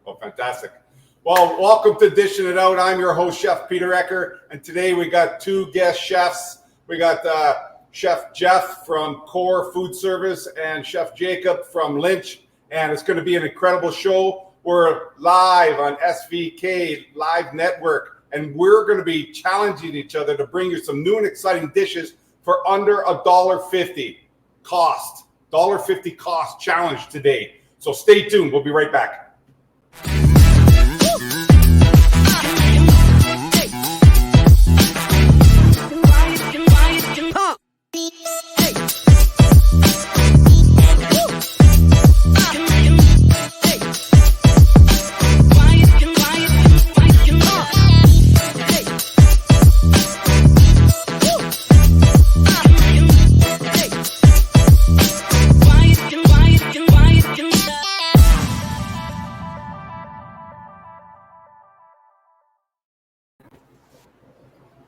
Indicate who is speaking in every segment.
Speaker 1: Oh, fantastic. Well, welcome to Dishing It Out. I'm your host, Chef Peter Ecker, and today we got two guest chefs. We got Chef Jeff from Core Food Service and Chef Jacob from Lynch, and it's going to be an incredible show. We're live on SVK Live Network, and we're going to be challenging each other to bring you some new and exciting dishes for under $1.50 cost. $1.50 cost challenge today. So stay tuned. We'll be right back.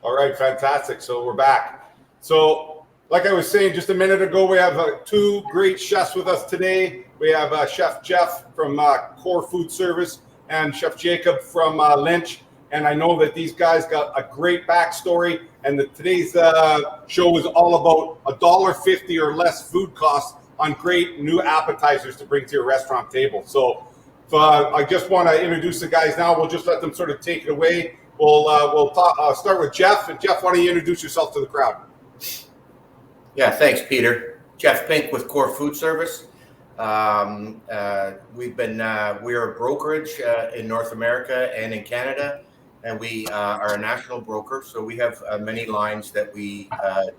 Speaker 1: All right, fantastic. So we're back. So like I was saying just a minute ago, we have two great chefs with us today. We have Chef Jeff from Core Food Service and Chef Jacob from Lynch. And I know that these guys got a great backstory, and that today's show is all about $1.50 or less food costs on great new appetizers to bring to your restaurant table. So I just want to introduce the guys now. We'll just let them sort of take it away. We'll start with Jeff. And Jeff, why don't you introduce yourself to the crowd?
Speaker 2: Yeah, thanks, Peter. Jeff Pink with Core Food Service. We're a brokerage in North America and in Canada, and we are a national broker. So we have many lines that we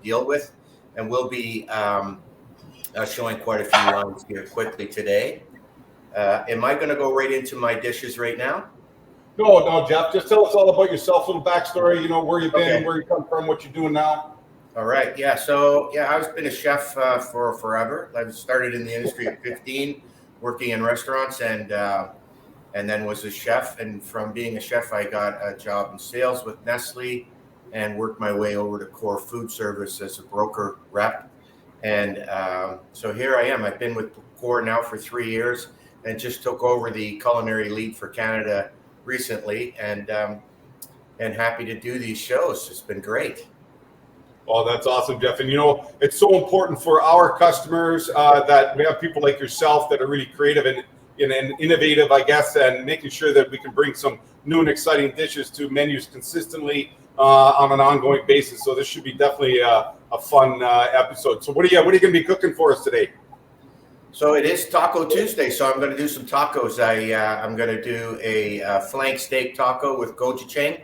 Speaker 2: deal with, and we'll be showing quite a few lines here quickly today. Am I going to go right into my dishes right now?
Speaker 1: No, Jeff. Just tell us all about yourself, a little backstory. You know, where you've been, where you come from, what you're doing now.
Speaker 2: All right. Yeah. So I've been a chef for forever. I started in the industry at 15, working in restaurants, and then was a chef. And from being a chef, I got a job in sales with Nestle, and worked my way over to Core Food Service as a broker rep. And so here I am. I've been with Core now for 3 years, and just took over the culinary lead for Canada recently, and happy to do these shows. It's been great.
Speaker 1: Oh, that's awesome, Jeff. And you know, it's so important for our customers that we have people like yourself that are really creative and innovative, I guess, and making sure that we can bring some new and exciting dishes to menus consistently on an ongoing basis. So this should be definitely a fun episode. So what are you going to be cooking for us today?
Speaker 2: So it is Taco Tuesday, so I'm going to do some tacos. I'm going to do a flank steak taco with gochujang,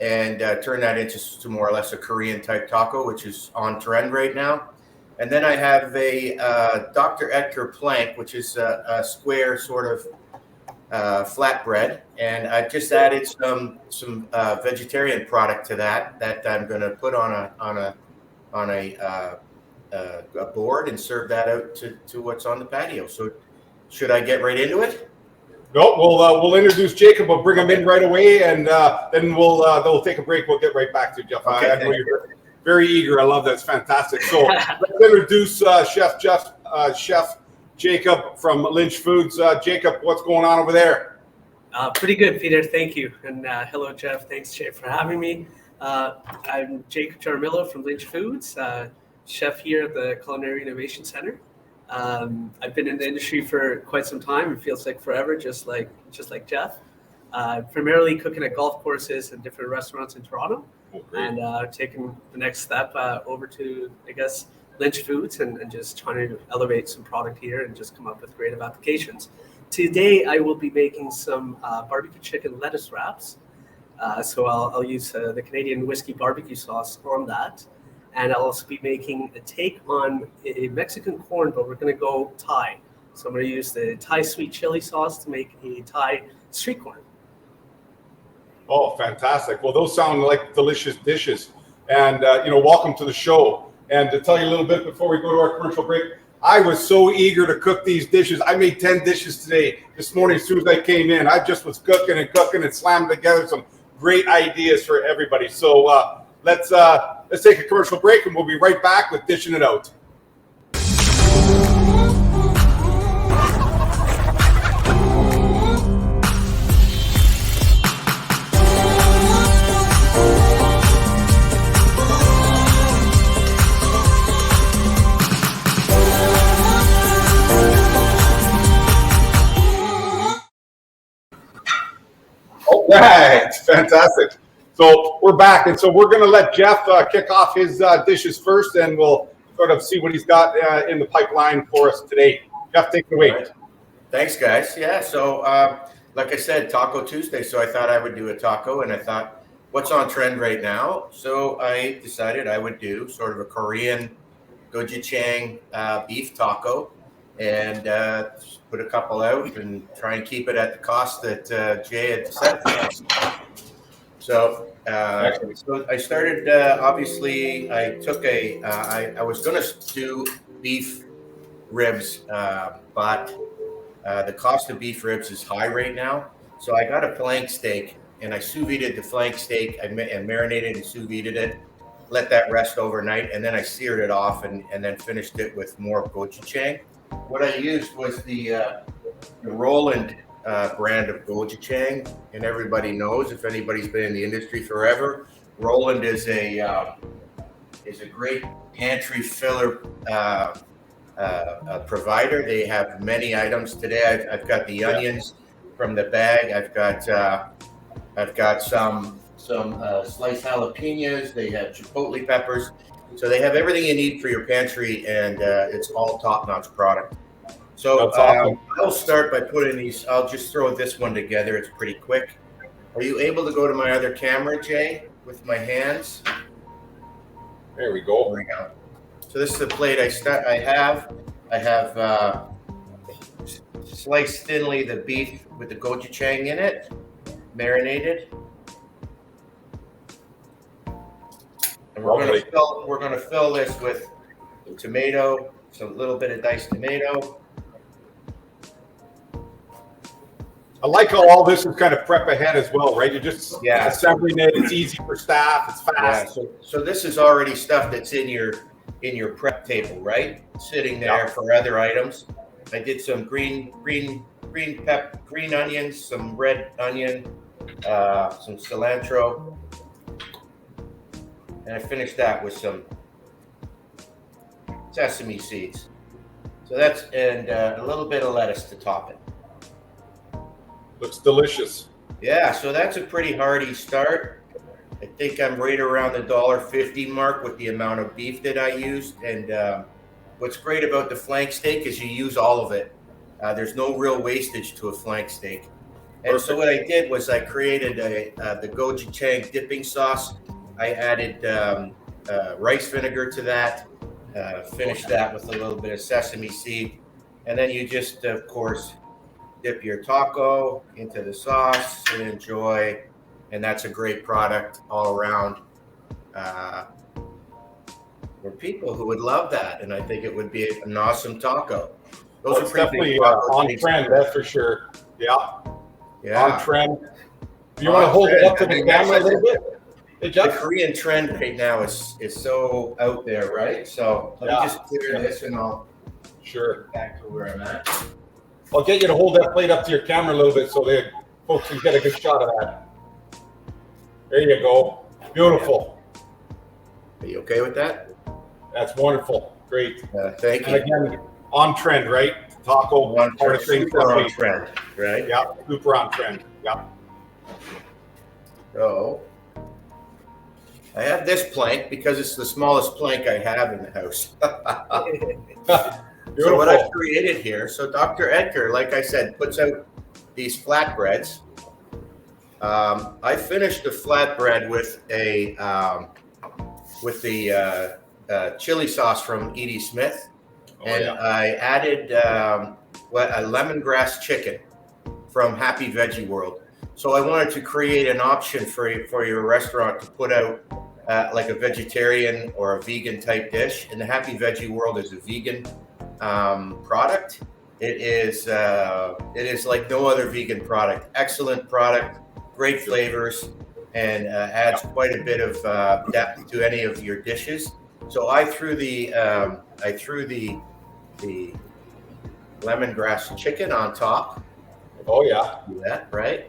Speaker 2: and turn that into more or less a Korean type taco, which is on trend right now. And then I have a Dr. Edgar plank, which is a square sort of flatbread, and I've just added some vegetarian product to that I'm going to put on a board and serve that out to what's on the patio. So should I get right into it?
Speaker 1: No, we'll introduce Jacob. We'll bring him in right away, and then they'll take a break. We'll get right back to Jeff.
Speaker 2: Okay,
Speaker 1: I know you're very eager. I love that. It's fantastic. So let's introduce Chef Jacob from Lynch Foods. Jacob, what's going on over there?
Speaker 3: Pretty good, Peter. Thank you. And hello, Jeff. Thanks, Jay, for having me. I'm Jacob Jaramillo from Lynch Foods. Chef here at the Culinary Innovation Center. I've been in the industry for quite some time. It feels like forever, just like Jeff. Primarily cooking at golf courses and different restaurants in Toronto, and taking the next step over to, I guess, Lynch Foods and just trying to elevate some product here and just come up with creative applications. Today, I will be making some barbecue chicken lettuce wraps. So I'll use the Canadian whiskey barbecue sauce on that. And I'll also be making a take on a Mexican corn, but we're going to go Thai. So I'm going to use the Thai sweet chili sauce to make a Thai street corn.
Speaker 1: Oh, fantastic. Well, those sound like delicious dishes. And, welcome to the show. And to tell you a little bit before we go to our commercial break, I was so eager to cook these dishes. I made 10 dishes today, this morning, as soon as I came in. I just was cooking and slammed together some great ideas for everybody. So let's take a commercial break, and we'll be right back with Dishing It Out. Right, fantastic. So we're back, and so we're going to let Jeff kick off his dishes first, and we'll sort of see what he's got in the pipeline for us today. Jeff, take it away.
Speaker 2: Right. Thanks, guys. Yeah, so like I said, Taco Tuesday, so I thought I would do a taco, and I thought, what's on trend right now? So I decided I would do sort of a Korean gochujang beef taco, and put a couple out and try and keep it at the cost that Jay had set for us. So I started, obviously, I took I was going to do beef ribs, but the cost of beef ribs is high right now. So I got a flank steak, and I sous vide'd the flank steak and marinated and sous vide'd it, let that rest overnight, and then I seared it off and then finished it with more gochujang. What I used was the Roland brand of gochujang, and everybody knows, if anybody's been in the industry forever, Roland is a great pantry filler provider. They have many items today. I've got the onions from the bag. I've got some sliced jalapenos. They have chipotle peppers. So they have everything you need for your pantry, and it's all top-notch product. So
Speaker 1: awesome.
Speaker 2: I'll start by putting these. I'll just throw this one together. It's pretty quick. Are you able to go to my other camera, Jay, with my hands?
Speaker 1: There we go.
Speaker 2: There we go. So this is the plate I have sliced thinly the beef with the gochujang in it, marinated. And we're gonna fill this with tomato, a little bit of diced tomato.
Speaker 1: I like how all this is kind of prep ahead as well, right? You're just assembling it. It's easy for staff. It's fast.
Speaker 2: Yeah, so this is already stuff that's in your prep table, right? Sitting there for other items. I did some green onions, some red onion, some cilantro, and I finished that with some sesame seeds. So that's and a little bit of lettuce to top it.
Speaker 1: Looks delicious.
Speaker 2: Yeah, so that's a pretty hearty start. I think I'm right around the $1.50 mark with the amount of beef that I used. And what's great about the flank steak is you use all of it. There's no real wastage to a flank steak. And so what I did was I created the gochujang dipping sauce. I added rice vinegar to that, finished that with a little bit of sesame seed. And then you just, of course, dip your taco into the sauce and enjoy. And that's a great product all around for people who would love that. And I think it would be an awesome taco.
Speaker 1: Those are definitely on trend, that's for sure. Yeah. On trend. Do you want to hold it up to the camera a little bit? Hey, Jeff?
Speaker 2: The Korean trend right now is so out there, right? So let me just clear this and I'll back to where I'm at.
Speaker 1: I'll get you to hold that plate up to your camera a little bit so the folks can get a good shot of that. There you go. Beautiful.
Speaker 2: Are you okay with that?
Speaker 1: That's wonderful. Great.
Speaker 2: Thank you.
Speaker 1: And again, on trend, right? Taco.
Speaker 2: Super on trend, right?
Speaker 1: Yeah, super on trend. Yeah.
Speaker 2: So I have this plank because it's the smallest plank I have in the house. So what I've created here, so Dr. Edgar, like I said, puts out these flatbreads. I finished the flatbread with the chili sauce from Edie Smith, I added a lemongrass chicken from Happy Veggie World. So I wanted to create an option for your restaurant to put out like a vegetarian or a vegan type dish. And the Happy Veggie World is a vegan product. It is like no other vegan product. Excellent product, great flavors, and adds quite a bit of depth to any of your dishes. So I threw the lemongrass chicken on top.
Speaker 1: Oh yeah,
Speaker 2: do that right,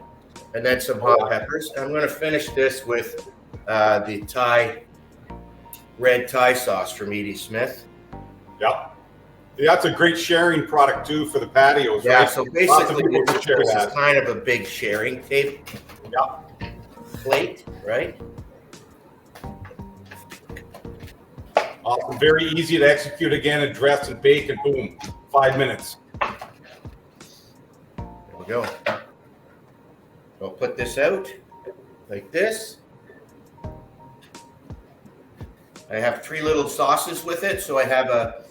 Speaker 2: and then some hot peppers. I'm going to finish this with the red Thai sauce from Edie Smith.
Speaker 1: Yep. That's a great sharing product too for the patios,
Speaker 2: Yeah,
Speaker 1: right?
Speaker 2: so
Speaker 1: Lots of
Speaker 2: basically,
Speaker 1: people can share
Speaker 2: this is
Speaker 1: that.
Speaker 2: kind of a big sharing plate, right?
Speaker 1: Awesome. Very easy to execute again, and dress and bake, and boom, 5 minutes.
Speaker 2: There we go. I'll put this out like this. I have 3 little sauces with it. So I have a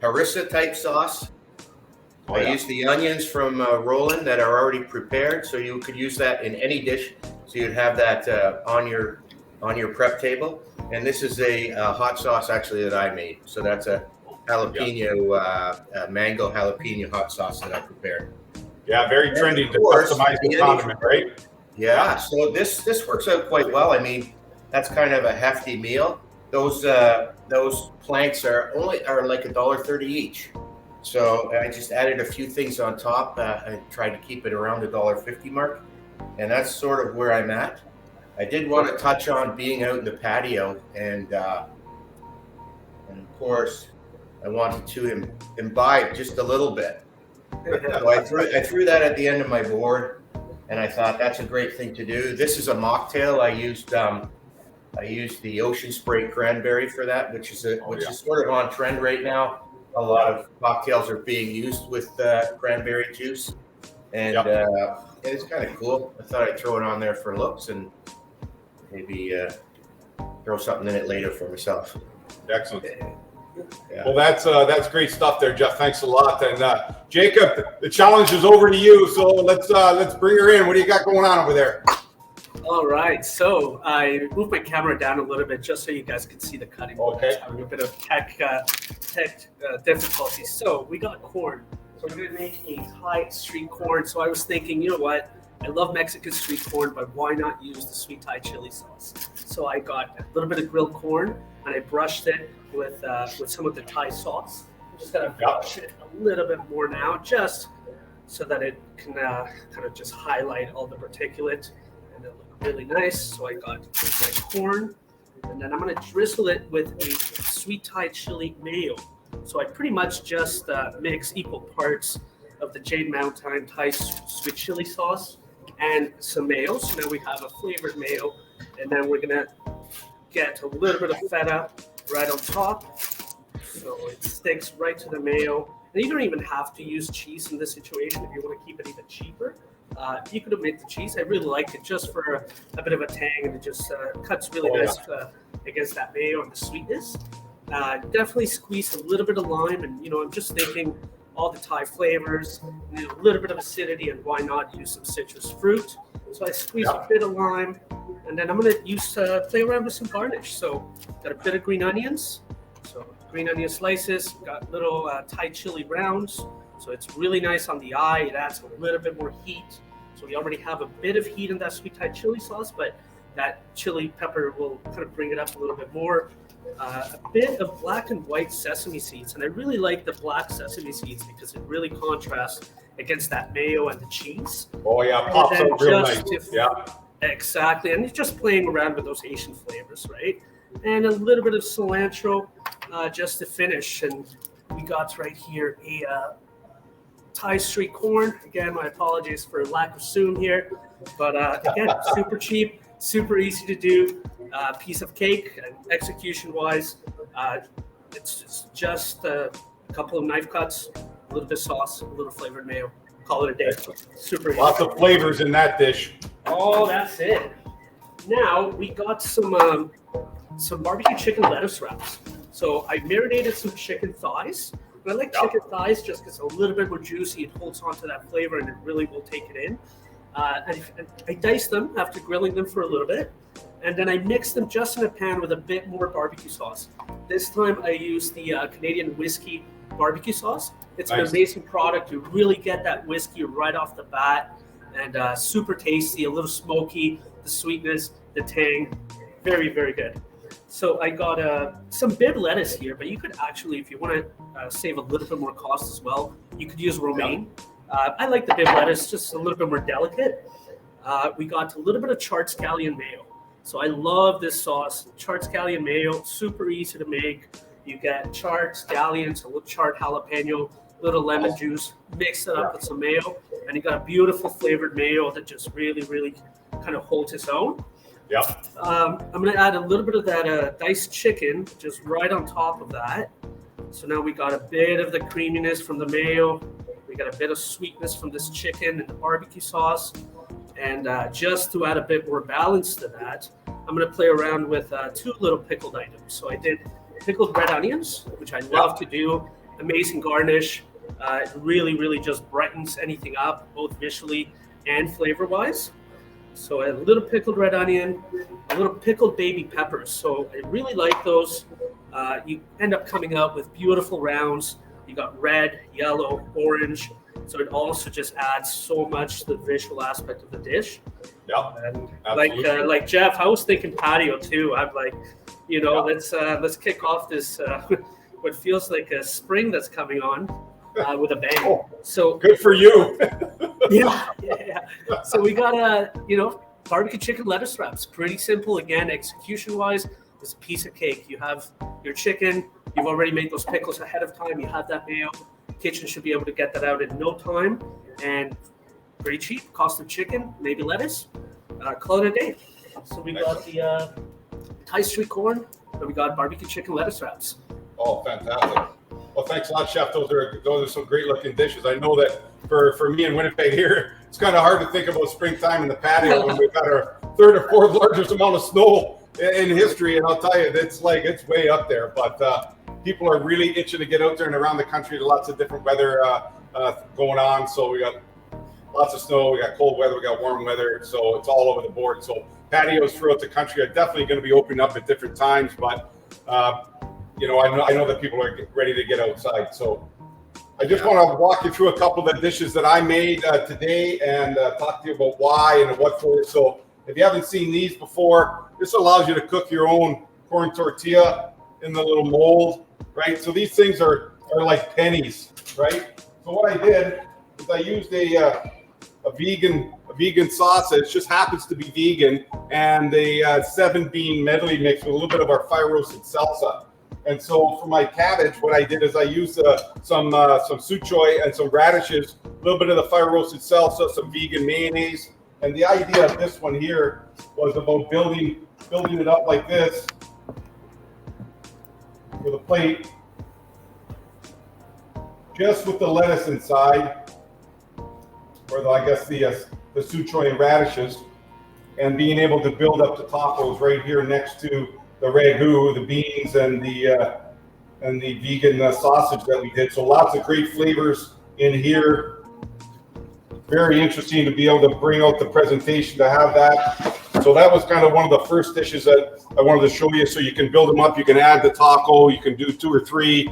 Speaker 2: harissa type sauce. I use the onions from Roland that are already prepared. So you could use that in any dish. So you'd have that on your prep table. And this is a hot sauce actually that I made. So that's a jalapeno, mango jalapeno hot sauce that I prepared.
Speaker 1: Yeah, very trendy to customize the condiment, right?
Speaker 2: Yeah, so this works out quite well. I mean, that's kind of a hefty meal. Those planks are like $1.30 each. So I just added a few things on top. I tried to keep it around the $1.50 mark, and that's sort of where I'm at. I did want to touch on being out in the patio, and of course, I wanted to imbibe just a little bit. So I threw that at the end of my board, and I thought that's a great thing to do. This is a mocktail. I used the Ocean Spray cranberry for that, which is sort of on trend right now. A lot of cocktails are being used with cranberry juice, and it's kind of cool. I thought I'd throw it on there for looks and maybe throw something in it later for myself.
Speaker 1: Excellent.
Speaker 2: Yeah.
Speaker 1: Well, that's great stuff there, Jeff. Thanks a lot. And Jacob, the challenge is over to you. So let's bring her in. What do you got going on over there?
Speaker 3: All right, so I moved my camera down a little bit just so you guys can see the cutting.
Speaker 1: Okay.
Speaker 3: Having a bit of tech difficulties. So we got corn. So we're gonna make a Thai street corn. So I was thinking, you know what? I love Mexican street corn, but why not use the sweet Thai chili sauce? So I got a little bit of grilled corn and I brushed it with some of the Thai sauce. I'm just gonna brush it a little bit more now, just so that it can kind of just highlight all the particulate and it look really nice. So I got my corn, and then I'm gonna drizzle it with a sweet Thai chili mayo. So I pretty much just mix equal parts of the Jade Mountain Thai sweet chili sauce and some mayo. So now we have a flavored mayo, and then we're gonna get a little bit of feta right on top, so it sticks right to the mayo. And you don't even have to use cheese in this situation if you want to keep it even cheaper. You could omit the cheese. I really like it just for a bit of a tang, and it just cuts really nice against that mayo and the sweetness. Definitely squeeze a little bit of lime, and I'm just thinking all the Thai flavors, a little bit of acidity, and why not use some citrus fruit? So I squeeze a bit of lime, and then I'm going to play around with some garnish. So got a bit of green onions, so green onion slices, got little Thai chili rounds, so it's really nice on the eye. It adds a little bit more heat. So we already have a bit of heat in that sweet Thai chili sauce, but that chili pepper will kind of bring it up a little bit more. A bit of black and white sesame seeds, and I really like the black sesame seeds because it really contrasts against that mayo and the cheese.
Speaker 1: Oh yeah, pops out real nice.
Speaker 3: Exactly, and it's just playing around with those Asian flavors, right? And a little bit of cilantro just to finish. And we got right here a Thai street corn. Again, my apologies for lack of zoom here, but again, super cheap, super easy to do. Piece of cake, and execution-wise, it's just a couple of knife cuts, a little bit of sauce, a little flavored mayo. Call it a day. Super easy.
Speaker 1: Lots of flavors in that dish.
Speaker 3: Oh, that's it. Now we got some barbecue chicken lettuce wraps. So I marinated some chicken thighs. And I like chicken thighs just because it's a little bit more juicy. It holds on to that flavor, and it really will take it in. And I diced them after grilling them for a little bit. And then I mixed them just in a pan with a bit more barbecue sauce. This time I used the Canadian whiskey barbecue sauce. It's an amazing product. You really get that whiskey right off the bat, and super tasty, a little smoky, the sweetness, the tang, very, very good. So I got some bib lettuce here, but you could actually, if you want to save a little bit more cost as well, you could use romaine. I like the bib lettuce, just a little bit more delicate. We got a little bit of charred scallion mayo. So I love this sauce, charred scallion mayo, super easy to make. You get charred scallions, a little charred jalapeno, little lemon juice, mix it up with some mayo, and you got a beautiful flavored mayo that just really, really kind of holds its own.
Speaker 1: Yep.
Speaker 3: I'm going to add a little bit of that diced chicken just right on top of that. So now we got a bit of the creaminess from the mayo. We got a bit of sweetness from this chicken and the barbecue sauce. And just to add a bit more balance to that, I'm going to play around with 2 little pickled items. So I did pickled red onions, which I love to do. Amazing garnish. It really, really just brightens anything up, both visually and flavor-wise. So a little pickled red onion, a little pickled baby peppers. So I really like those. You end up coming out with beautiful rounds. You got red, yellow, orange. So it also just adds so much to the visual aspect of the dish.
Speaker 1: Yep.
Speaker 3: And
Speaker 1: Absolutely.
Speaker 3: like Jeff, I was thinking patio too. I'm like, let's kick off this what feels like a spring that's coming on with a bang.
Speaker 1: Oh,
Speaker 3: so
Speaker 1: good for you.
Speaker 3: yeah. So we got barbecue chicken lettuce wraps. Pretty simple again, execution wise. It's a piece of cake. You have your chicken. You've already made those pickles ahead of time. You have that mayo. Kitchen should be able to get that out in no time, and pretty cheap. Cost of chicken, maybe lettuce. Call it a day. So we got the Thai street corn, and we got barbecue chicken lettuce wraps.
Speaker 1: Oh, fantastic. Well, thanks a lot, Chef. Those are some great looking dishes. I know that for me in Winnipeg here, it's kind of hard to think about springtime in the patio when we've got our 3rd or 4th largest amount of snow in history. And I'll tell you, it's way up there. But people are really itching to get out there and around the country. Lots of different weather going on. So we got lots of snow. We got cold weather. We got warm weather. So it's all over the board. So patios throughout the country are definitely going to be opening up at different times. But I know that people are ready to get outside. So I just want to walk you through a couple of the dishes that I made today and talk to you about why and what for. So if you haven't seen these before, this allows you to cook your own corn tortilla in the little mold, right? So these things are like pennies, right? So what I did is I used a vegan sausage, just happens to be vegan, and a 7-bean medley mix with a little bit of our fire roasted salsa. And so for my cabbage, what I did is I used some su choy and some radishes, a little bit of the fire roasted salsa, some vegan mayonnaise. And the idea of this one here was about building it up like this with a plate, just with the lettuce inside, or the su choy and radishes, and being able to build up the tacos right here next to the ragu, the beans, and the vegan sausage that we did. So lots of great flavors in here. Very interesting to be able to bring out the presentation to have that. So that was kind of one of the first dishes that I wanted to show you. So you can build them up. You can add the taco. You can do 2 or 3.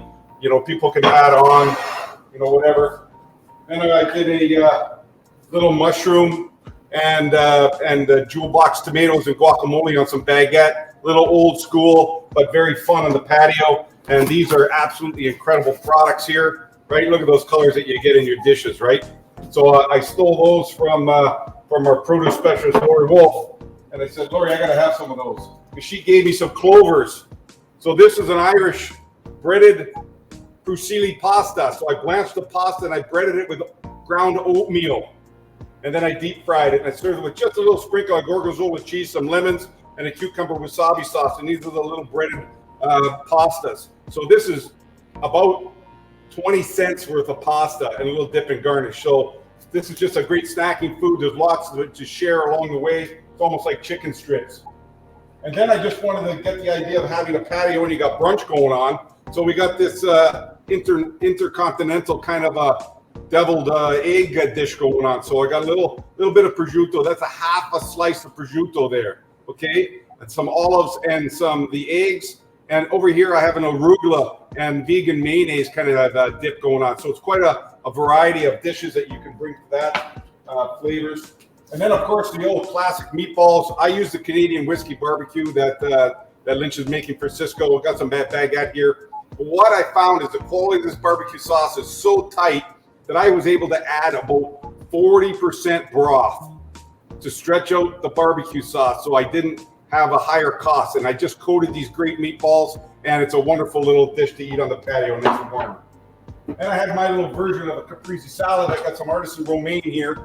Speaker 1: People can add on, whatever. And I did a little mushroom and jewel box tomatoes and guacamole on some baguette. Little old school, but very fun on the patio. And these are absolutely incredible products here, right? Look at those colors that you get in your dishes, right? So I stole those from our produce specialist, Lori Wolf. And I said, Lori, I got to have some of those. And she gave me some clovers. So this is an Irish breaded Prusilie pasta. So I blanched the pasta and I breaded it with ground oatmeal. And then I deep fried it. And I served it with just a little sprinkle of gorgonzola with cheese, some lemons, and a cucumber wasabi sauce. And these are the little breaded pastas. So this is about 20 cents worth of pasta and a little dip and garnish. So this is just a great snacking food. There's lots to share along the way. It's almost like chicken strips. And then I just wanted to get the idea of having a patio when you got brunch going on. So we got this intercontinental kind of a deviled egg dish going on. So I got a little bit of prosciutto. That's a half a slice of prosciutto there. Okay, and some olives and the eggs. And over here I have an arugula and vegan mayonnaise kind of dip going on. So it's quite a variety of dishes that you can bring to that flavors. And then of course the old classic meatballs. I use the Canadian whiskey barbecue that Lynch is making for Cisco. We've got some baguette here. But what I found is the quality of this barbecue sauce is so tight that I was able to add about 40% broth to stretch out the barbecue sauce, so I didn't have a higher cost. And I just coated these great meatballs, and it's a wonderful little dish to eat on the patio nice and warm. And I have my little version of a Caprese salad. I got some artisan romaine here,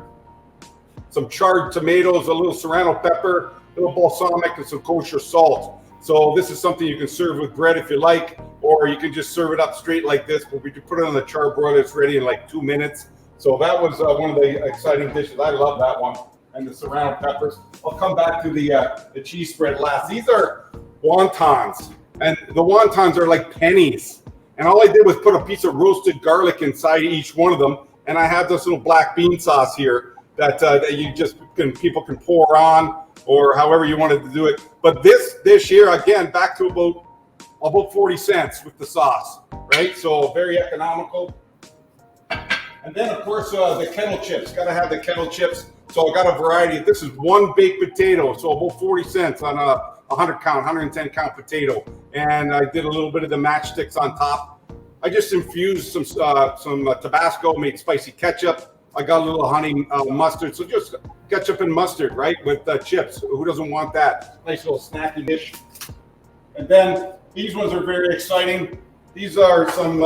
Speaker 1: some charred tomatoes, a little serrano pepper, a little balsamic, and some kosher salt. So this is something you can serve with bread if you like, or you can just serve it up straight like this. But we can put it on the charbroiler. It's ready in like 2 minutes. So that was one of the exciting dishes. I love that one. And the serrano peppers. I'll come back to the cheese spread last. These are wontons, and the wontons are like pennies. And all I did was put a piece of roasted garlic inside each one of them, and I have this little black bean sauce here that people can pour on, or however you wanted to do it. But this dish here, again, back to about 40 cents with the sauce, right? So very economical. And then, of course, the kettle chips. Got to have the kettle chips. So I got a variety. This is one baked potato, so about 40 cents on a 100 count, 110 count potato. And I did a little bit of the matchsticks on top. I just infused some Tabasco, made spicy ketchup. I got a little honey mustard. So just ketchup and mustard, right, with chips. Who doesn't want that? Nice little snacky dish. And then these ones are very exciting. These are some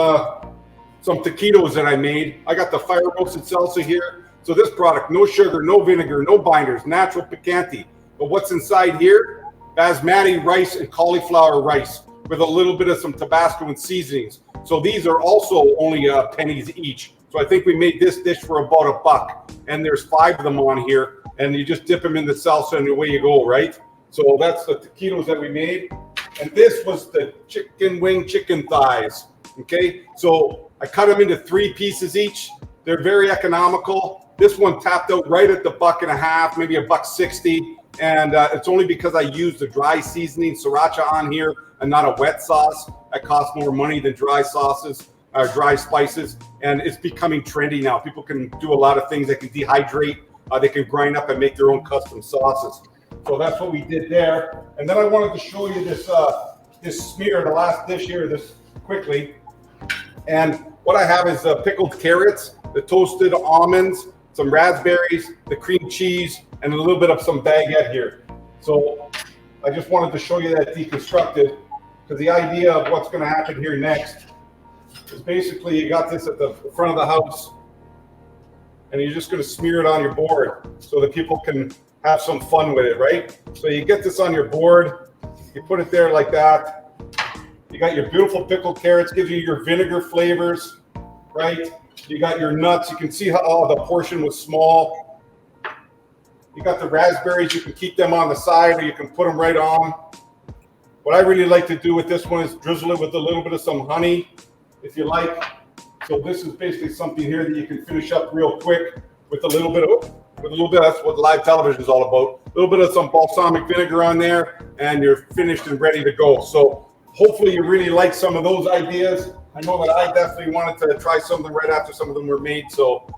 Speaker 1: taquitos that I made. I got the fire roasted salsa here. So this product, no sugar, no vinegar, no binders, natural picante. But what's inside here? Basmati rice and cauliflower rice with a little bit of some Tabasco and seasonings. So these are also only pennies each. So I think we made this dish for about $1. And there's 5 of them on here. And you just dip them in the salsa and away you go, right? So that's the taquitos that we made. And this was the chicken thighs, okay? So I cut them into 3 pieces each. They're very economical. This one tapped out right at the $1.50, maybe $1.60. And it's only because I used the dry seasoning sriracha on here and not a wet sauce. That costs more money than dry sauces, dry spices. And it's becoming trendy now. People can do a lot of things. They can dehydrate. They can grind up and make their own custom sauces. So that's what we did there. And then I wanted to show you this smear, the last dish here, this quickly. And what I have is pickled carrots, the toasted almonds, some raspberries, the cream cheese, and a little bit of some baguette here. So I just wanted to show you that deconstructed, because the idea of what's going to happen here next is basically you got this at the front of the house, and you're just going to smear it on your board so that people can have some fun with it, right? So you get this on your board, you put it there like that. You got your beautiful pickled carrots, gives you your vinegar flavors, right? You got your nuts. You can see how the portion was small. You got the raspberries. You can keep them on the side, or you can put them right on. What I really like to do with this one is drizzle it with a little bit of some honey, if you like. So this is basically something here that you can finish up real quick with a little bit of, that's what live television is all about. A little bit of some balsamic vinegar on there, and you're finished and ready to go. So hopefully you really like some of those ideas. I know that I definitely wanted to try something right after some of them were made. So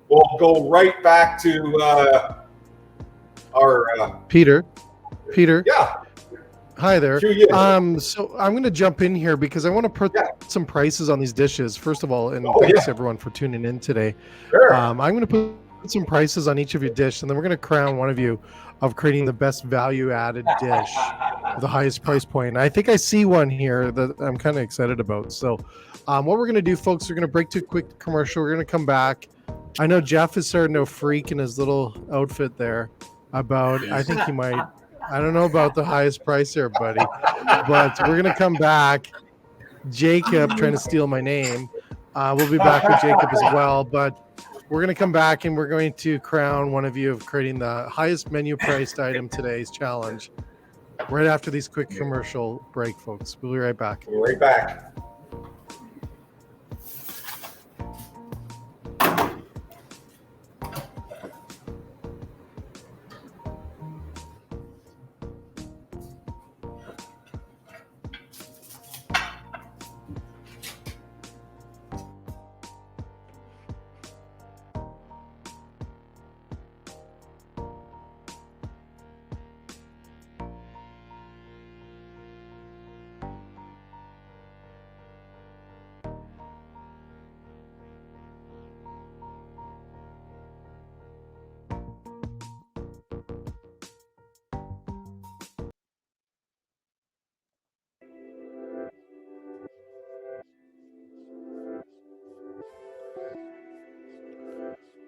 Speaker 1: we'll go right back to our
Speaker 4: Peter.
Speaker 1: Yeah.
Speaker 4: Hi there.
Speaker 1: Sure, yeah.
Speaker 4: So I'm going to jump in here because I want to put some prices on these dishes, first of all, and thanks everyone for tuning in today.
Speaker 1: Sure.
Speaker 4: I'm going to put some prices on each of your dish, and then we're going to crown one of you of creating the best value-added dish with the highest price point. And I think I see one here that I'm kind of excited about. So what we're going to do, folks, we're going to break to a quick commercial. We're going to come back. I know Jeff is starting to freak in his little outfit there about, I think he might, I don't know about the highest price there, buddy, but we're going to come back. Jacob trying to steal my name. We'll be back with Jacob as well, but we're going to come back and we're going to crown one of you of creating the highest menu priced item today's challenge right after these quick commercial break, folks. We'll be right back.
Speaker 1: We'll be right back.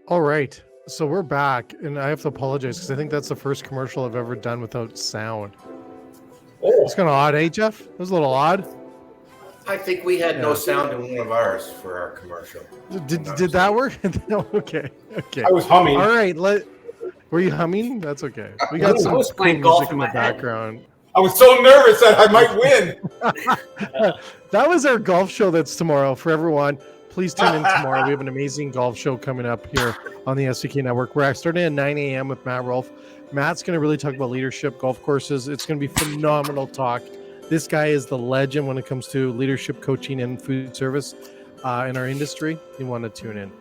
Speaker 4: All right. So we're back, and I have to apologize because I think that's the first commercial I've ever done without sound.
Speaker 1: Oh,
Speaker 4: It's kind of odd, eh, Jeff? It was a little odd.
Speaker 2: I think we had no
Speaker 4: Yeah.
Speaker 2: sound in one of ours for our commercial.
Speaker 4: Did that work? No, okay.
Speaker 1: I was humming.
Speaker 4: All right. Were you humming? That's okay. We got
Speaker 3: I
Speaker 4: some
Speaker 3: was
Speaker 4: cool
Speaker 3: playing golf
Speaker 4: music
Speaker 3: in
Speaker 4: in the
Speaker 3: my head.
Speaker 4: background.
Speaker 1: I was so nervous that I might win.
Speaker 4: That was our golf show that's tomorrow for everyone. Please tune in tomorrow. We have an amazing golf show coming up here on the SVK Network. We're starting at 9 a.m. with Matt Rolfe. Matt's going to really talk about leadership, golf courses. It's going to be phenomenal talk. This guy is the legend when it comes to leadership coaching and food service in our industry. You want to tune in.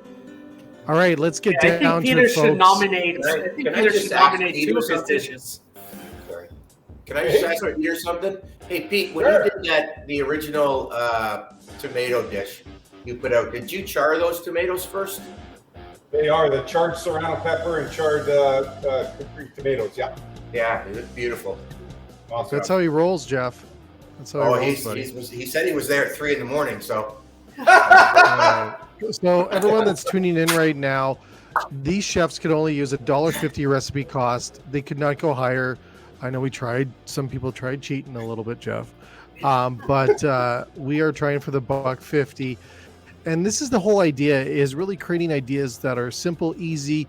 Speaker 4: All right, let's get
Speaker 3: I
Speaker 4: down
Speaker 3: think
Speaker 4: to
Speaker 3: Peter
Speaker 4: it,
Speaker 3: should
Speaker 4: folks.
Speaker 3: nominate.
Speaker 2: Can I-
Speaker 3: I think
Speaker 2: can I
Speaker 3: Peter
Speaker 2: just
Speaker 3: should
Speaker 2: ask
Speaker 3: nominate
Speaker 2: Peter
Speaker 3: 2 of his
Speaker 2: something?
Speaker 3: dishes.
Speaker 2: Sorry. Can I just ask Peter something? Hey, Pete, when you did the original tomato dish you put out, did you char those tomatoes first?
Speaker 1: They are the charred serrano pepper and charred Caprese tomatoes. Yeah.
Speaker 2: Yeah, it looked beautiful.
Speaker 1: Awesome.
Speaker 4: That's how he rolls, Jeff. That's how
Speaker 2: Oh,
Speaker 4: he rolls, buddy.
Speaker 2: he said he was there at 3 a.m, so.
Speaker 4: So everyone that's tuning in right now, these chefs could only use $1.50 recipe cost. They could not go higher. I know we tried. Some people tried cheating a little bit, Jeff. But we are trying for the $1.50. And this is the whole idea, is really creating ideas that are simple, easy.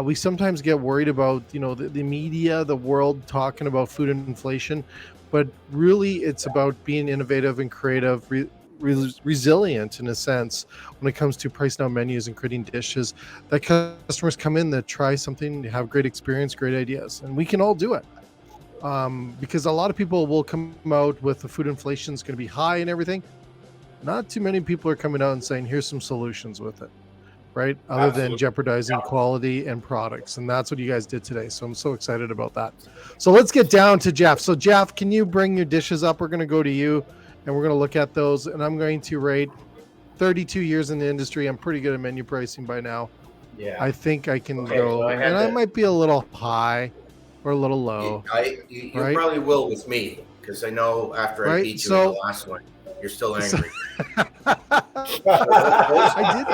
Speaker 4: We sometimes get worried about, the media, the world talking about food inflation, but really it's about being innovative and creative, resilient in a sense when it comes to pricing out menus and creating dishes that customers come in that try something, have great experience, great ideas, and we can all do it. Because a lot of people will come out with the food inflation is going to be high and everything. Not too many people are coming out and saying, here's some solutions with it, right? Other than jeopardizing quality and products. And that's what you guys did today. So I'm so excited about that. So let's get down to Jeff. So Jeff, can you bring your dishes up? We're going to go to you and we're going to look at those. And I'm going to rate 32 years in the industry. I'm pretty good at menu pricing by now.
Speaker 2: Yeah.
Speaker 4: I think I can
Speaker 2: Okay,
Speaker 4: go,
Speaker 2: so I had
Speaker 4: and I
Speaker 2: to-
Speaker 4: might be a little high or a little low.
Speaker 2: You
Speaker 4: right?
Speaker 2: probably will with me, because I know after I
Speaker 4: Right,
Speaker 2: beat you
Speaker 4: so-
Speaker 2: in the last one, you're still angry.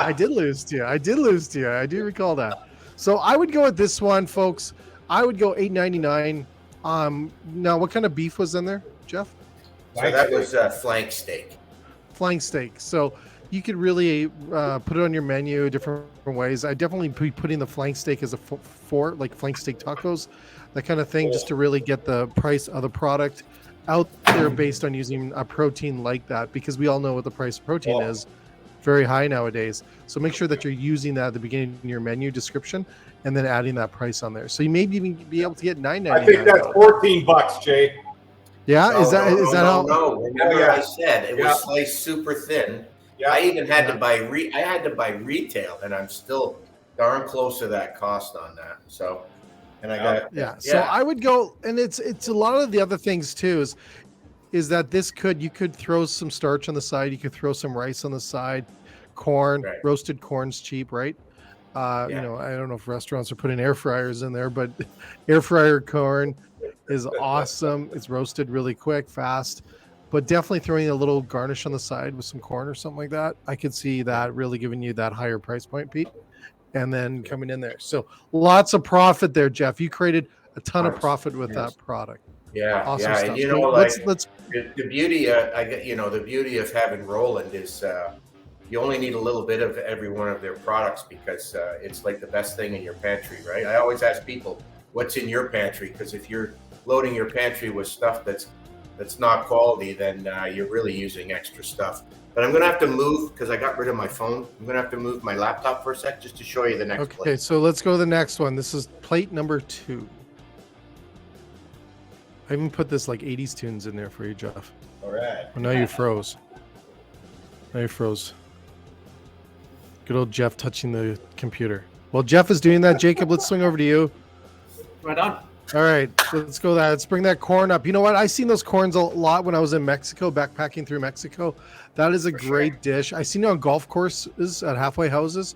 Speaker 4: I did lose to you. I do recall that. So I would go with this one, folks. I would go $8.99. Now what kind of beef was in there, Jeff?
Speaker 2: So that was flank steak.
Speaker 4: Flank steak. So you could really put it on your menu different ways. I definitely be putting the flank steak as a for like flank steak tacos, that kind of thing, just to really get the price of the product out there based on using a protein like that, because we all know what the price of protein is, very high nowadays. So make sure that you're using that at the beginning in your menu description and then adding that price on there. So you may even be able to get $9.99.
Speaker 1: I think that's $14, Jay.
Speaker 4: Yeah,
Speaker 2: No,
Speaker 4: is that how?
Speaker 2: No, remember
Speaker 1: Yeah.
Speaker 2: I said it was sliced super thin.
Speaker 1: Yeah.
Speaker 2: I even had to buy retail, and I'm still darn close to that cost on that. So, and I got
Speaker 4: Yeah. So I would go, and it's a lot of the other things too, is that you could throw some starch on the side, you could throw some rice on the side, corn,
Speaker 2: Right.
Speaker 4: roasted corn's cheap, right? I don't know if restaurants are putting air fryers in there, but air fryer corn is awesome. It's roasted really quick, fast, but definitely throwing a little garnish on the side with some corn or something like that. I could see that really giving you that higher price point, Pete, and then coming in there. So lots of profit there, Jeff. You created a ton of profit with that product.
Speaker 2: Yeah,
Speaker 4: Awesome
Speaker 2: yeah,
Speaker 4: stuff.
Speaker 2: and you know,
Speaker 4: let's
Speaker 2: the beauty, the beauty of having Roland is you only need a little bit of every one of their products, because it's like the best thing in your pantry, right? I always ask people, what's in your pantry? Because if you're loading your pantry with stuff that's not quality, then you're really using extra stuff. But I'm going to have to move, because I got rid of my phone. I'm going to have to move my laptop for a sec just to show you the next
Speaker 4: Okay,
Speaker 2: plate.
Speaker 4: so let's go to the next one. This is plate number 2. I even put this like 80s tunes in there for you, Jeff.
Speaker 1: All right.
Speaker 4: Well, now you froze. Good old Jeff touching the computer. Well, Jeff is doing that. Jacob, let's swing over to you.
Speaker 3: Right on.
Speaker 4: All right, let's go that. Let's bring that corn up. You know what? I seen those corns a lot when I was in Mexico, backpacking through Mexico. That is a great dish. I seen it on golf courses at halfway houses,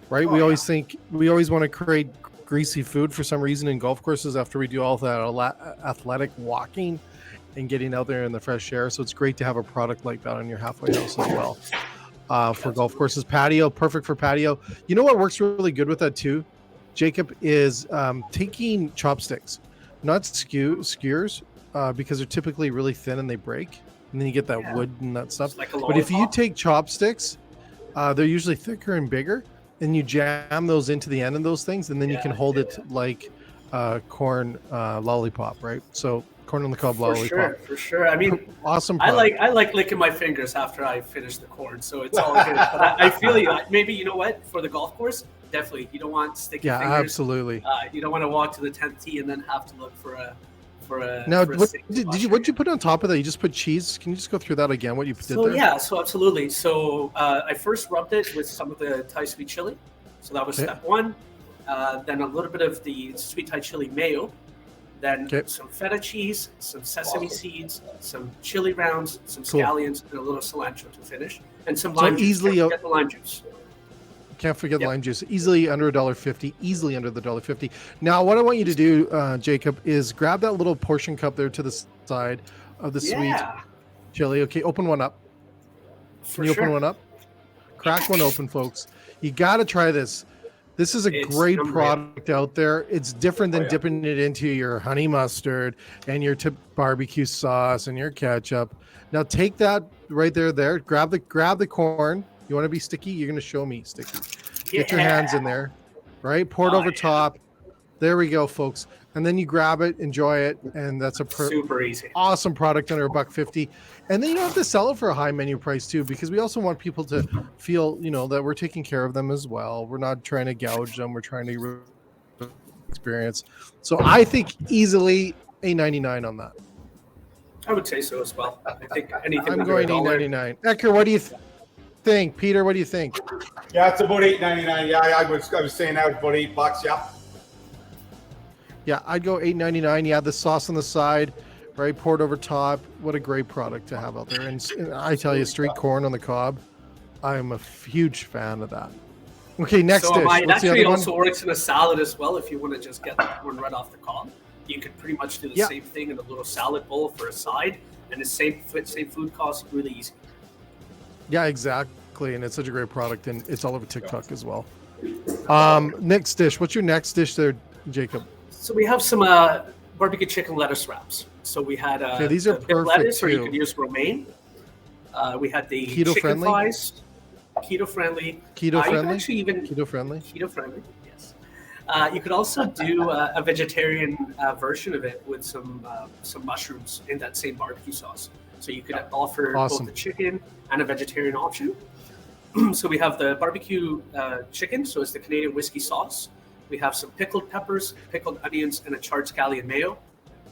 Speaker 4: right? We always want to create greasy food for some reason in golf courses after we do all that athletic walking and getting out there in the fresh air. So it's great to have a product like that on your halfway house as well. for golf courses. Patio, perfect for patio. You know what works really good with that too, Jacob, is taking chopsticks, not skewers, because they're typically really thin and they break, and then you get that wood and that stuff.
Speaker 3: Like
Speaker 4: but if you take chopsticks, they're usually thicker and bigger, and you jam those into the end of those things, and then you can hold it like corn lollipop, right? So corn on the cob lollipop.
Speaker 3: For sure. I mean,
Speaker 4: awesome
Speaker 3: product.
Speaker 4: product.
Speaker 3: I like licking my fingers after I finish the corn, so it's all good. But I feel you. Maybe, you know what, for the golf course, definitely you don't want sticky fingers.
Speaker 4: Absolutely.
Speaker 3: You don't want to walk to the 10th tee and then have to look for a.
Speaker 4: Now, what did you put on top of that? You just put cheese. Can you just go through that again? What you did there?
Speaker 3: Yeah, so absolutely. So I first rubbed it with some of the Thai sweet chili. So that was step one. Then a little bit of the sweet Thai chili mayo. Then some feta cheese, some sesame seeds, some chili rounds, some scallions, and a little cilantro to finish, and some lime juice. Can't forget the lime juice.
Speaker 4: Can't forget lime juice. Easily under $1.50. Easily under the $1.50. Now, what I want you to do, Jacob, is grab that little portion cup there to the side of the sweet chili. Okay, open one up. Can you open one up? Crack one open, folks. You got to try this. This is a great product out there. It's different than dipping it into your honey mustard and your barbecue sauce and your ketchup. Now take that right there. Grab the corn. You want to be sticky? You're going to show me sticky. Get your hands in there, right? Pour it over top. There we go, folks. And then you grab it, enjoy it, and that's a
Speaker 3: super easy,
Speaker 4: awesome product under $1.50. And then you don't have to sell it for a high menu price too, because we also want people to feel, that we're taking care of them as well. We're not trying to gouge them. We're trying to experience. So I think easily $8.99 on that.
Speaker 3: I would say so as well. I think anything.
Speaker 4: I'm going $8.99. Ecker, what do you think? Peter, what do you think?
Speaker 1: Yeah, it's about $8.99. Yeah, I was saying that was about $8. Yeah.
Speaker 4: Yeah, I'd go $8.99. Yeah, the sauce on the side, right? Poured over top. What a great product to have out there. And I tell you, street corn on the cob, I'm a huge fan of that. Okay, next dish.
Speaker 3: It actually also works in a salad as well. If you want to just get the corn right off the cob, you could pretty much do the same thing in a little salad bowl for a side, and the same food cost, really easy. Yeah,
Speaker 4: exactly. And it's such a great product, and it's all over TikTok as well. Next dish. What's your next dish there, Jacob?
Speaker 3: So we have some barbecue chicken lettuce wraps. So we had
Speaker 4: these are perfect
Speaker 3: lettuce,
Speaker 4: too.
Speaker 3: or you could use romaine. We had the
Speaker 4: keto
Speaker 3: chicken
Speaker 4: friendly?
Speaker 3: thighs, keto friendly.
Speaker 4: Keto friendly.
Speaker 3: Actually, even
Speaker 4: keto friendly.
Speaker 3: Keto friendly. Yes. You could also do a vegetarian version of it with some mushrooms in that same barbecue sauce. So you could offer both the chicken and a vegetarian option. So we have the barbecue chicken. So it's the Canadian whiskey sauce. We have some pickled peppers, pickled onions, and a charred scallion mayo.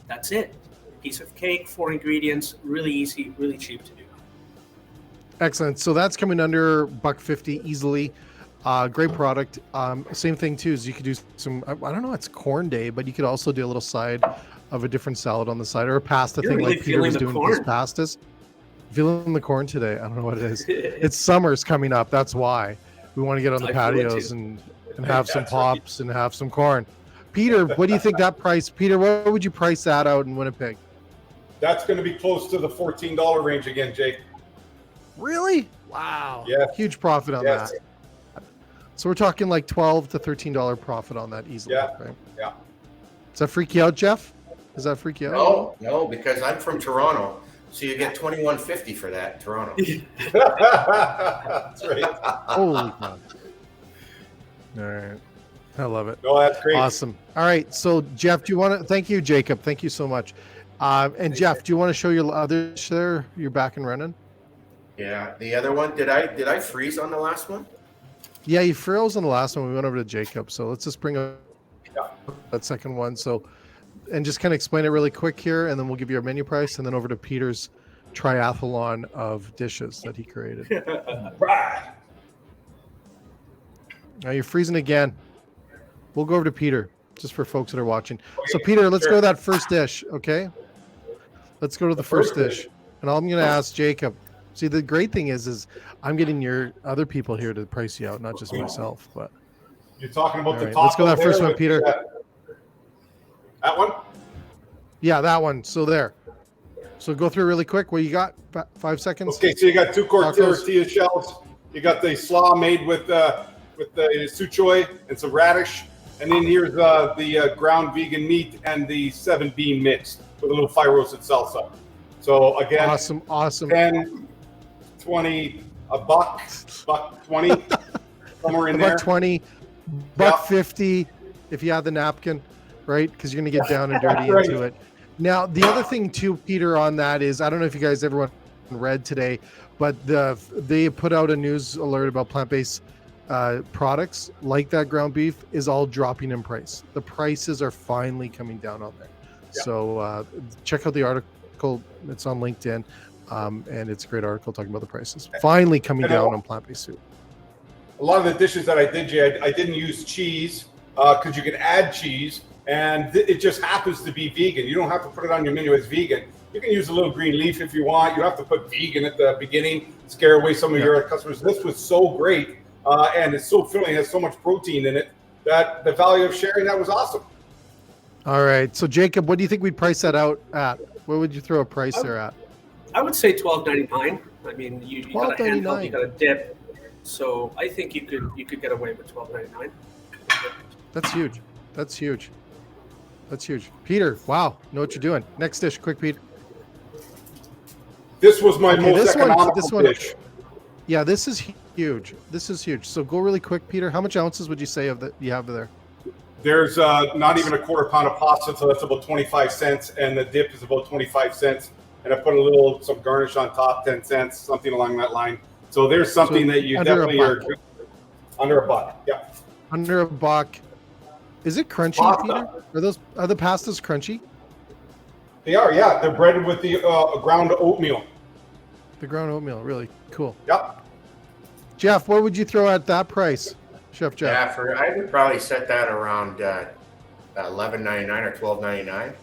Speaker 3: That's it. A piece of cake, 4 ingredients, really easy, really cheap to do.
Speaker 4: Excellent. So that's coming under $1.50 easily. Great product. Same thing too, is you could do some, I don't know, it's corn day, but you could also do a little side of a different salad on the side, or a pasta thing like Peter was doing with his pastas. Feeling the corn today. I don't know what it is. It's summer's coming up. That's why we want to get on the patios and have some pops and have some corn. Peter, what do you think that price? Peter, what would you price that out in Winnipeg?
Speaker 1: That's going to be close to the $14 range again, Jake.
Speaker 4: Really? Wow.
Speaker 1: Yeah.
Speaker 4: Huge profit on that. So we're talking like $12 to $13 profit on that easily.
Speaker 1: Yeah.
Speaker 4: Right?
Speaker 1: Yeah.
Speaker 4: Does that freak you out, Jeff? Does that freak you out?
Speaker 2: No, because I'm from Toronto. So you get $21.50 for that in Toronto.
Speaker 1: That's right.
Speaker 4: Holy cow. All right. I love it.
Speaker 1: No, that's great.
Speaker 4: Awesome. All right. So Jeff, do you want to, thank you, Jacob. Thank you so much. And Jeff, do you want to show your other dish there? You're back and running?
Speaker 2: Yeah. The other one, did I freeze on the last one?
Speaker 4: Yeah, you froze on the last one. We went over to Jacob. So let's just bring up that second one. So, and just kind of explain it really quick here, and then we'll give you our menu price, and then over to Peter's triathlon of dishes that he created. Now you're freezing again. We'll go over to Peter, just for folks that are watching. So Peter, let's go to that first dish, okay? Let's go to the first dish. And I'm going to ask Jacob. See, the great thing is I'm getting your other people here to price you out, not just myself. But
Speaker 1: you're talking about the
Speaker 4: right,
Speaker 1: top.
Speaker 4: let's go to that first one, Peter.
Speaker 1: That one?
Speaker 4: Yeah, that one. So there. So go through really quick. What you got? 5 seconds?
Speaker 1: Okay, so you got 2 tortilla shells. You got the slaw made with the suchoy and some radish. And then here's the ground vegan meat and the 7 bean mix with a little fire roasted salsa. So again,
Speaker 4: awesome.
Speaker 1: 10, 20, a buck 20, somewhere in there.
Speaker 4: Buck 20, buck 50 if you have the napkin, right? Because you're going to get down and dirty
Speaker 1: right.
Speaker 4: into it. Now, the other thing too, Peter, on that is, I don't know if you guys ever read today, but they put out a news alert about plant-based products like that ground beef is all dropping in price. The prices are finally coming down on there. Yeah. So check out the article. It's on LinkedIn, and it's a great article talking about the prices finally coming down on plant-based food.
Speaker 1: A lot of the dishes that I did, Jay, I didn't use cheese because you can add cheese, and it just happens to be vegan. You don't have to put it on your menu as vegan. You can use a little green leaf if you want. You have to put vegan at the beginning, scare away some of your customers. This was so great, and it's so filling, has so much protein in it, that the value of sharing that was awesome.
Speaker 4: All right. So, Jacob, what do you think we'd price that out at? What would you throw a price there at?
Speaker 3: I would say $12.99. I mean, you got a handheld, you got a dip. So I think you could get away with $12.99.
Speaker 4: That's huge. That's huge. That's huge. Peter, wow, know what you're doing. Next dish, quick, Pete.
Speaker 1: This was my most economical dish.
Speaker 4: Yeah, this is huge. This is huge. So go really quick, Peter. How much ounces would you say of that you have there?
Speaker 1: There's not even a quarter pound of pasta, so that's about 25 cents, and the dip is about 25 cents. And I put some garnish on top, 10 cents, something along that line. So there's something that you definitely are under a buck. Yeah.
Speaker 4: Under a buck. Is it crunchy, Peter? Are the pastas crunchy?
Speaker 1: They are, yeah. They're breaded with the ground oatmeal.
Speaker 4: The ground oatmeal, really cool.
Speaker 1: Yep.
Speaker 4: Jeff, what would you throw at that price, Chef Jeff?
Speaker 2: Yeah, I would probably set that around $11.99 or $12.99,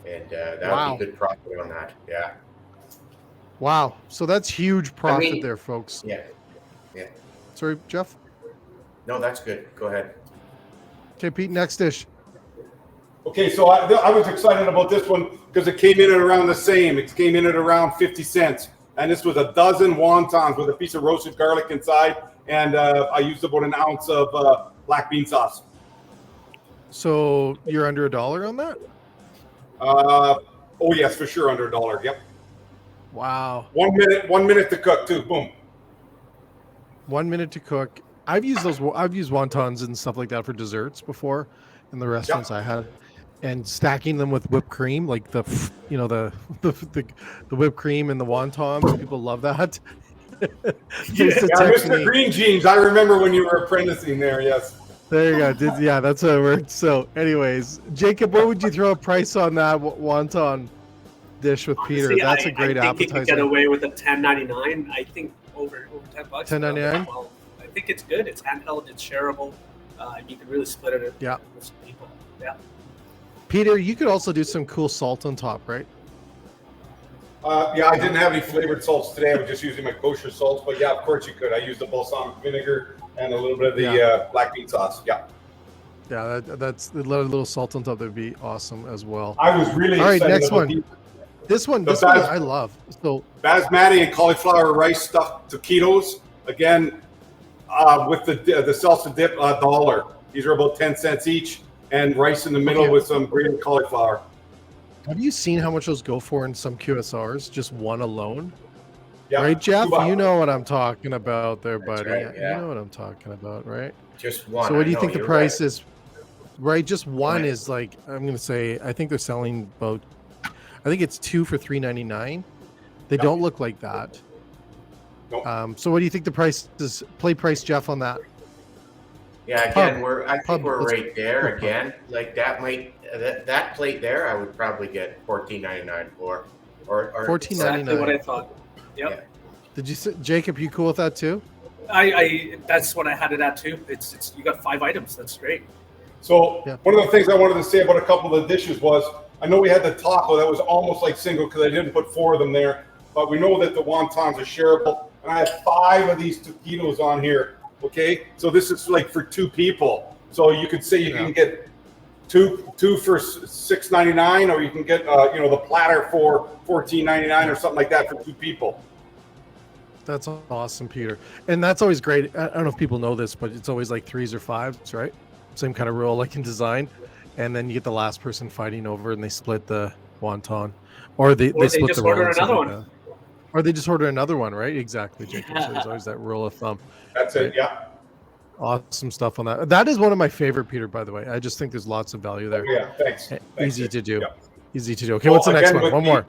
Speaker 2: and that would be good profit on that. Yeah.
Speaker 4: Wow. So that's huge profit there, folks.
Speaker 2: Yeah. Yeah.
Speaker 4: Sorry, Jeff?
Speaker 2: No, that's good. Go ahead.
Speaker 4: Okay, Pete, next dish.
Speaker 1: Okay, so I was excited about this one because it came in at around the same. It came in at around 50 cents. And this was a dozen wontons with a piece of roasted garlic inside. And I used about an ounce of black bean sauce.
Speaker 4: So you're under $1 on that?
Speaker 1: Oh, yes, for sure, under $1. Yep.
Speaker 4: Wow.
Speaker 1: 1 minute to cook, too. Boom.
Speaker 4: 1 minute to cook. I've used wontons and stuff like that for desserts before in the restaurants I had, and stacking them with whipped cream, like the whipped cream and the wontons. People love that.
Speaker 1: Mr. Green Jeans. I remember when you were apprenticing there. Yes.
Speaker 4: There you go. Yeah, that's how it worked. So, anyways, Jacob, what would you throw a price on that wonton dish with Peter?
Speaker 3: Honestly,
Speaker 4: that's a great
Speaker 3: I think
Speaker 4: appetizer.
Speaker 3: You could get away with a $10.99. I think over $10.
Speaker 4: $10.99.
Speaker 3: Well, I think it's good. It's handheld. It's shareable. You can really split it with some people. Yeah.
Speaker 4: Peter, you could also do some cool salt on top, right?
Speaker 1: Yeah, I didn't have any flavored salts today. I was just using my kosher salts. But yeah, of course you could. I used the balsamic vinegar and a little bit of the black bean sauce. Yeah.
Speaker 4: Yeah, that's a little salt on top. That'd be awesome as well.
Speaker 1: I was really excited.
Speaker 4: All right, next one. This one I love. So
Speaker 1: Basmati and cauliflower rice stuffed taquitos. Again, with the salsa dip, $1. These are about 10 cents each, and rice in the middle with some green cauliflower.
Speaker 4: Have you seen how much those go for in some QSRs? Just one alone?
Speaker 1: Yeah.
Speaker 4: Right, Jeff? You know what I'm talking about there, buddy.
Speaker 2: Right, yeah.
Speaker 4: You know what I'm talking about, right?
Speaker 2: Just one.
Speaker 4: So what do you think the price is? Right, just one is like, I'm going to say, I think they're selling about, I think it's 2 for $3.99. They don't look like that.
Speaker 2: Nope.
Speaker 4: So what do you think the price is? Play price, Jeff, on that.
Speaker 2: Yeah, again, I think we're right there again. Like that that plate there, I would probably get $14.99 for, or
Speaker 4: $14.99.
Speaker 3: Exactly what I thought. Yep.
Speaker 2: Yeah.
Speaker 4: Did you say, Jacob? You cool with that too?
Speaker 3: I that's what I had it at too. It's you got 5 items. That's great.
Speaker 1: So one of the things I wanted to say about a couple of the dishes was, I know we had the taco that was almost like single because I didn't put 4 of them there, but we know that the wontons are shareable. And I have 5 of these taquitos on here. Okay, so this is like for 2 people. So you could say you can get two for $6.99, or you can get the platter for $14.99 or something like that for 2 people.
Speaker 4: That's awesome, Peter. And that's always great. I don't know if people know this, but it's always like 3s or 5s, right? Same kind of rule like in design. And then you get the last person fighting over and they split the wonton. Or they split
Speaker 3: just
Speaker 4: the roll
Speaker 3: order
Speaker 4: and
Speaker 3: another
Speaker 4: stuff
Speaker 3: one.
Speaker 4: like that. Or they just order another one, right? Exactly, Jacob. So there's always that rule of thumb.
Speaker 1: That's it. Yeah.
Speaker 4: Awesome stuff on that. That is one of my favorite, Peter, by the way. I just think there's lots of value there.
Speaker 1: Yeah. Thanks.
Speaker 4: Easy to do.
Speaker 1: Yeah.
Speaker 4: Easy to do. Okay, what's the next one? One more.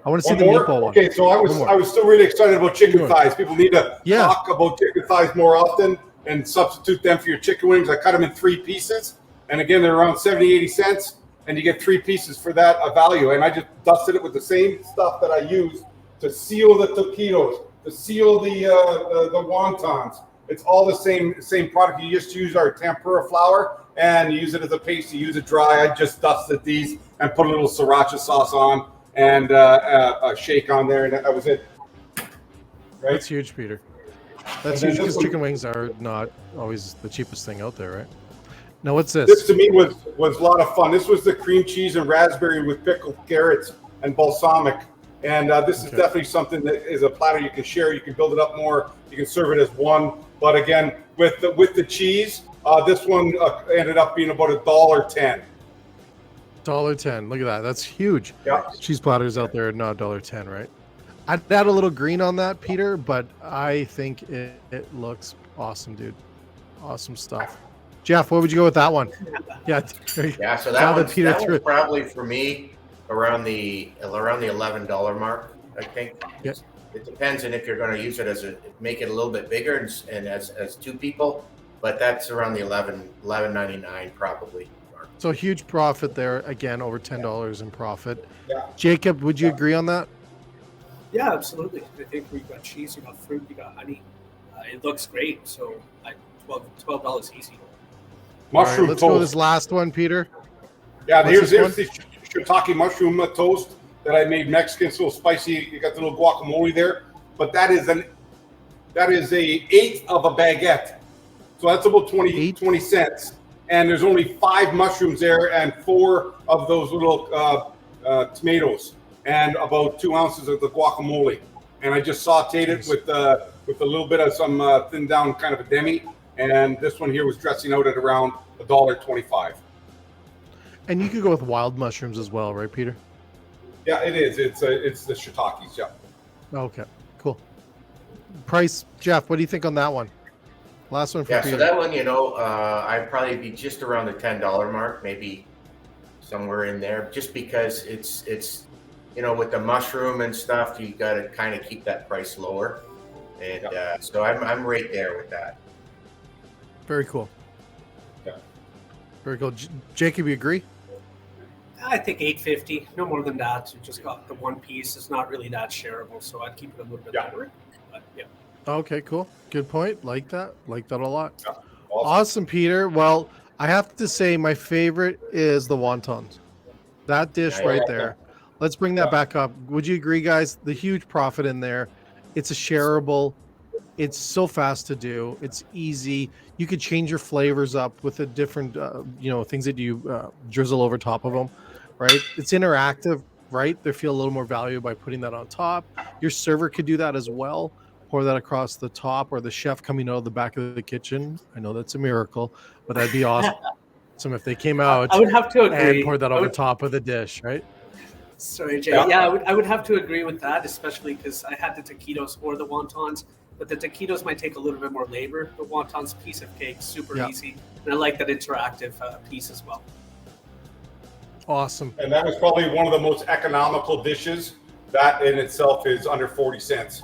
Speaker 4: I want to see the meatball one.
Speaker 1: Okay, so I was still really excited about chicken thighs. People need to talk about chicken thighs more often and substitute them for your chicken wings. I cut them in 3 pieces. And again, they're around 70, 80 cents. And you get 3 pieces for that value. And I just dusted it with the same stuff that I use to seal the taquitos, to seal the wontons. It's all the same product. You just use our tempura flour and you use it as a paste. You use it dry. I just dusted these and put a little sriracha sauce on and a shake on there, and that was it. Right?
Speaker 4: That's huge, Peter. That's huge because chicken wings are not always the cheapest thing out there, right? Now, what's this?
Speaker 1: This to me was a lot of fun. This was the cream cheese and raspberry with pickled carrots and balsamic. And this is definitely something that is a platter you can share. You can build it up more. You can serve it as one. But again, with the cheese, this one ended up being about $1.10.
Speaker 4: $1.10. Look at that. That's huge.
Speaker 1: Yeah.
Speaker 4: Cheese platters out there are not $1.10, right? I'd add a little green on that, Peter, but I think it looks awesome, dude. Awesome stuff. Jeff, what would you go with that one? Yeah.
Speaker 2: Yeah. So that one's probably for me around the $11 mark. I think.
Speaker 4: Yeah.
Speaker 2: It depends on if you're going to use it make it a little bit bigger and as 2 people, but that's around the $11.99 probably.
Speaker 4: So huge profit there. Again, over $10 in profit.
Speaker 1: Yeah.
Speaker 4: Jacob, would you agree on that?
Speaker 3: Yeah, absolutely. I think we've got cheese, you got fruit, you got honey. It looks great. So $12 easy.
Speaker 1: Mushroom
Speaker 4: right, let's
Speaker 1: toast.
Speaker 4: go this last one, Peter.
Speaker 1: Yeah, here's the shiitake mushroom toast that I made Mexican, so spicy. You got the little guacamole there, but that is a 1/8 of a baguette. So that's about 20 cents. And there's only 5 mushrooms there and 4 of those little tomatoes and about 2 ounces of the guacamole. And I just sauteed it with a little bit of some thinned down kind of a demi. And this one here was dressing out at around $1.25.
Speaker 4: And you could go with wild mushrooms as well, right, Peter?
Speaker 1: Yeah, it is. It's the shiitakes. Yeah.
Speaker 4: Okay, cool. Price, Jeff, what do you think on that one? Last one for Peter.
Speaker 2: So that one, I'd probably be just around the $10 mark, maybe somewhere in there, just because it's with the mushroom and stuff, you got to kind of keep that price lower, and so I'm right there with that.
Speaker 4: Very cool.
Speaker 1: Yeah.
Speaker 4: Very cool. Jacob, you agree?
Speaker 3: I think $8.50, no more than that. You just got the one piece. It's not really that shareable, so I'd keep it a little bit lower. But yeah.
Speaker 4: Okay, cool. Good point. Like that a lot.
Speaker 1: Yeah.
Speaker 4: Awesome, Peter. Well, I have to say my favorite is the wontons. That dish right there. Let's bring that back up. Would you agree, guys? The huge profit in there. It's a shareable. It's so fast to do. It's easy. You could change your flavors up with the different, things that you drizzle over top of them, right? It's interactive, right? They feel a little more value by putting that on top. Your server could do that as well. Pour that across the top, or the chef coming out of the back of the kitchen. I know that's a miracle, but that'd be awesome. If they came out,
Speaker 3: I would have to agree.
Speaker 4: And pour that over top of the dish, right?
Speaker 3: Sorry, Jay. Yeah, I would have to agree with that, especially because I had the taquitos or the wontons. But the taquitos might take a little bit more labor. The wontons, piece of cake, super easy. And I like that interactive piece as well.
Speaker 4: Awesome.
Speaker 1: And that was probably one of the most economical dishes. That in itself is under 40 cents.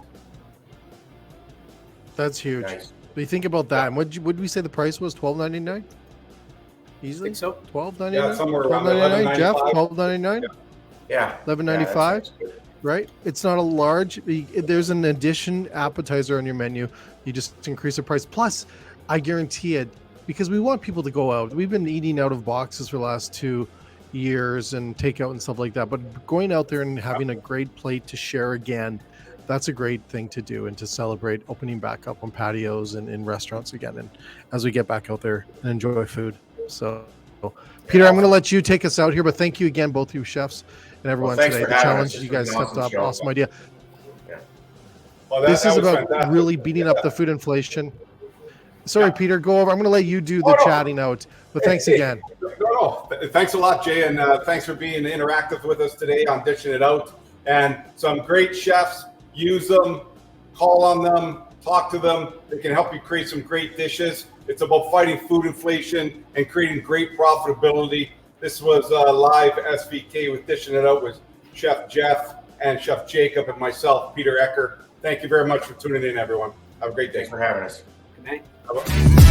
Speaker 4: That's huge.
Speaker 2: Nice.
Speaker 4: But you think about that. And what would we say the price was? $12.99? Easily?
Speaker 3: I think so.
Speaker 4: $12.99?
Speaker 1: Yeah, somewhere around
Speaker 4: $12.99, Jeff?
Speaker 1: $11.95.
Speaker 4: $12.99?
Speaker 2: Yeah.
Speaker 4: $11.95? Right? It's not a large. There's an addition appetizer on your menu. You just increase the price. Plus, I guarantee it, because we want people to go out. We've been eating out of boxes for the last 2 years and takeout and stuff like that. But going out there and having a great plate to share again, that's a great thing to do and to celebrate opening back up on patios and in restaurants again. And as we get back out there and enjoy food. So, Peter, I'm going to let you take us out here, but thank you again, both you chefs and everyone today. The challenge you guys stepped up. Awesome idea. This is
Speaker 1: was
Speaker 4: about
Speaker 1: fantastic.
Speaker 4: really beating up the food inflation. Sorry, Peter, go over. I'm going to let you do the chatting out, but thanks again.
Speaker 1: No. Thanks a lot, Jay, and thanks for being interactive with us today on Dishing It Out. And some great chefs, use them, call on them, talk to them. They can help you create some great dishes. It's about fighting food inflation and creating great profitability. This was live SVK with Dishing It Out with Chef Jeff and Chef Jacob and myself, Peter Ecker. Thank you very much for tuning in, everyone. Have a great day.
Speaker 2: Thanks for having us.
Speaker 3: Good night.
Speaker 1: Bye-bye.